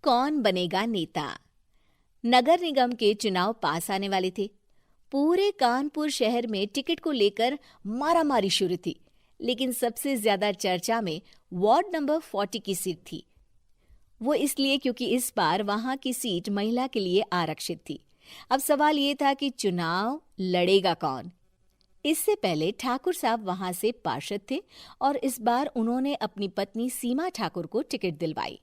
कौन बनेगा नेता। नगर निगम के चुनाव पास आने वाले थे। पूरे कानपुर शहर में टिकट को लेकर मारामारी शुरू थी, लेकिन सबसे ज्यादा चर्चा में वार्ड नंबर 40 की सीट थी। वो इसलिए क्योंकि इस बार वहां की सीट महिला के लिए आरक्षित थी। अब सवाल ये था कि चुनाव लड़ेगा कौन। इससे पहले ठाकुर साहब वहां से पार्षद थे और इस बार उन्होंने अपनी पत्नी सीमा ठाकुर को टिकट दिलवाई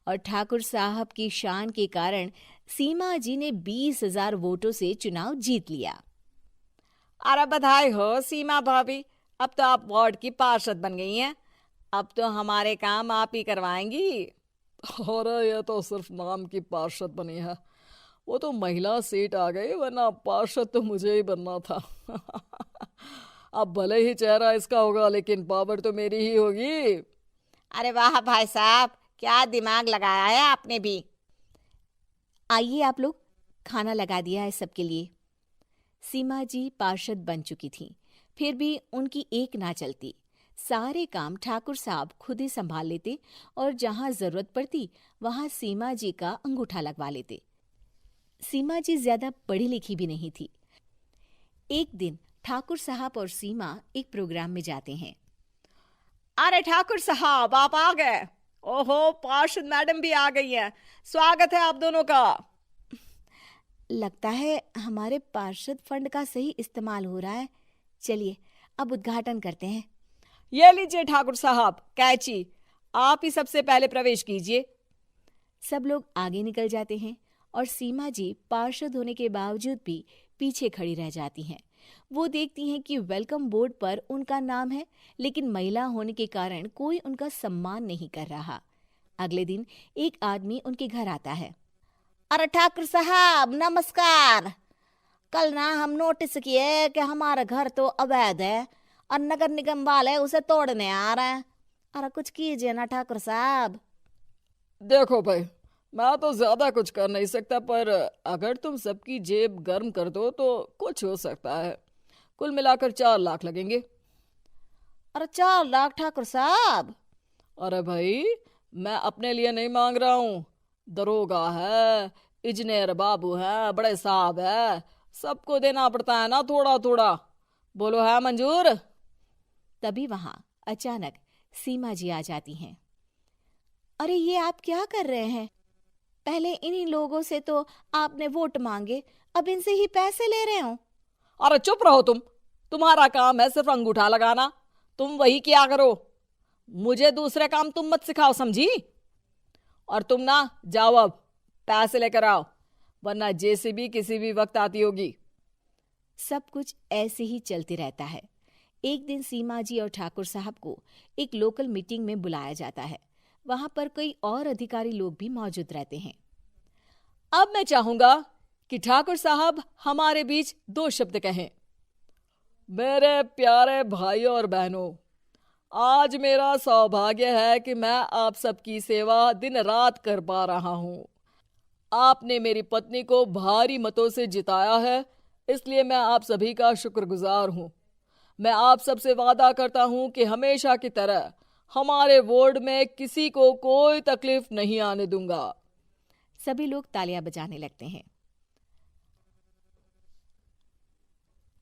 और ठाकुर साहब की शान के कारण सीमा जी ने 20,000 वोटों से चुनाव जीत लिया। अरे बधाई हो सीमा भाभी, अब तो आप वार्ड की पार्षद बन गई हैं। अब तो हमारे काम आप ही करवाएंगी। अरे ये तो सिर्फ नाम की पार्षद बनी है, वो तो महिला सीट आ गई, वरना पार्षद तो मुझे ही बनना था। अब भले ही चेहरा इसका होगा, लेकिन पावर तो मेरी ही होगी। अरे वाह भाई साहब, क्या दिमाग लगाया है आपने भी। आइए आप लोग, खाना लगा दिया है सबके लिए। सीमा जी पार्षद बन चुकी थीं, फिर भी उनकी एक ना चलती। सारे काम ठाकुर साहब खुद ही संभाल लेते और जहां जरूरत पड़ती वहां सीमा जी का अंगूठा लगवा लेते। सीमा जी ज्यादा पढ़ी लिखी भी नहीं थी। एक दिन ठाकुर साहब और सीमा एक प्रोग्राम में जाते हैं। अरे ठाकुर साहब, आप आ गए। ओहो, पार्षद मैडम भी आ गई हैं। स्वागत है आप दोनों का। लगता है हमारे पार्षद फंड का सही इस्तेमाल हो रहा है। चलिए अब उद्घाटन करते हैं। ये लीजिए ठाकुर साहब कैची, आप ही सबसे पहले प्रवेश कीजिए। सब लोग आगे निकल जाते हैं और सीमा जी पार्षद होने के बावजूद भी पीछे खड़ी रह जाती हैं। वो देखती हैं कि वेलकम बोर्ड पर उनका नाम है, लेकिन महिला होने के कारण कोई उनका सम्मान नहीं कर रहा। अगले दिन एक आदमी उनके घर आता है। अरे ठाकुर साहब नमस्कार। कल ना हम नोटिस किए कि हमारा घर तो अवैध है और नगर निगम वाले उसे तोड़ने आ रहे हैं। अरे कुछ कीजिए ना ठाकुर साहब। देखो भाई, मैं तो ज्यादा कुछ कर नहीं सकता, पर अगर तुम सबकी जेब गर्म कर दो तो कुछ हो सकता है। कुल मिलाकर 4 लाख लगेंगे। अरे 4 लाख ठाकुर साहब? अरे भाई, मैं अपने लिए नहीं मांग रहा हूँ। दरोगा है, इंजीनियर बाबू है, बड़े साहब है, सबको देना पड़ता है ना थोड़ा थोड़ा। बोलो है मंजूर? तभी वहां अचानक सीमा जी आ जाती हैं। अरे ये आप क्या कर रहे हैं? पहले इन्हीं लोगों से तो आपने वोट मांगे, अब इनसे ही पैसे ले रहे हो। अरे चुप रहो तुम। तुम्हारा काम है सिर्फ अंगूठा लगाना, तुम वही किया करो। मुझे दूसरे काम तुम मत सिखाओ, समझी? और तुम ना जाओ, अब पैसे लेकर आओ, वरना जेसीबी किसी भी वक्त आती होगी। सब कुछ ऐसे ही चलते रहता है। एक दिन सीमा जी और ठाकुर साहब को एक लोकल मीटिंग में बुलाया जाता है। वहां पर कई और अधिकारी लोग भी मौजूद रहते हैं। अब मैं चाहूंगा कि ठाकुर साहब हमारे बीच 2 शब्द कहें। मेरे प्यारे भाइयों और बहनों, आज मेरा सौभाग्य है कि मैं आप सबकी सेवा दिन रात कर पा रहा हूं। आपने मेरी पत्नी को भारी मतों से जिताया है, इसलिए मैं आप सभी का शुक्रगुजार हूं। मैं आप सबसे वादा करता हूं कि हमेशा की तरह हमारे वार्ड में किसी को कोई तकलीफ नहीं आने दूंगा। सभी लोग तालियां बजाने लगते हैं।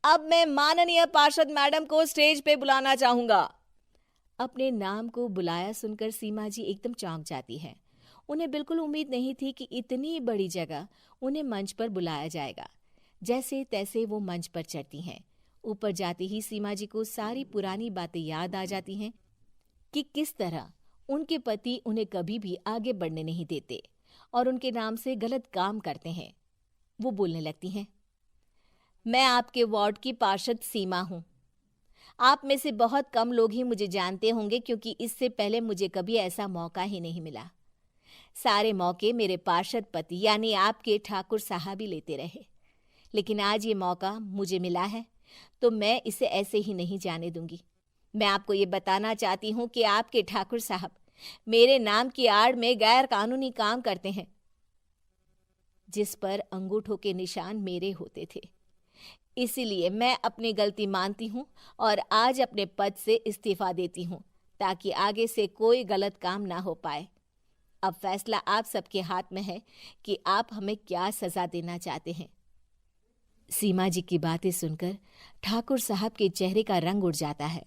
अब मैं माननीय पार्षद मैडम को स्टेज पे बुलाना चाहूंगा। अपने नाम को बुलाया सुनकर सीमा जी एकदम चौंक जाती है। उन्हें बिल्कुल उम्मीद नहीं थी कि इतनी बड़ी जगह उन्हें मंच पर बुलाया जाएगा। जैसे तैसे वो मंच पर चढ़ती हैं। ऊपर जाते ही सीमा जी को सारी पुरानी बातें याद आ जाती हैं कि किस तरह उनके पति उन्हें कभी भी आगे बढ़ने नहीं देते और उनके नाम से गलत काम करते हैं। वो बोलने लगती हैं। मैं आपके वार्ड की पार्षद सीमा हूं। आप में से बहुत कम लोग ही मुझे जानते होंगे, क्योंकि इससे पहले मुझे कभी ऐसा मौका ही नहीं मिला। सारे मौके मेरे पार्षद पति यानी आपके ठाकुर साहब ही लेते रहे, लेकिन आज ये मौका मुझे मिला है तो मैं इसे ऐसे ही नहीं जाने दूंगी। मैं आपको ये बताना चाहती हूँ कि आपके ठाकुर साहब मेरे नाम की आड़ में गैर कानूनी काम करते हैं, जिस पर अंगूठों के निशान मेरे होते थे। इसीलिए मैं अपनी गलती मानती हूँ और आज अपने पद से इस्तीफा देती हूँ, ताकि आगे से कोई गलत काम ना हो पाए। अब फैसला आप सबके हाथ में है कि आप हमें क्या सजा देना चाहते हैं। सीमा जी की बातें सुनकर ठाकुर साहब के चेहरे का रंग उड़ जाता है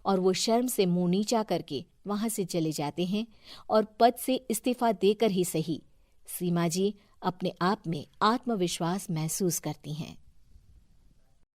और वो शर्म से मुंह नीचा करके वहां से चले जाते हैं और पद से इस्तीफा देकर ही सही सीमा जी अपने आप में आत्मविश्वास महसूस करती हैं।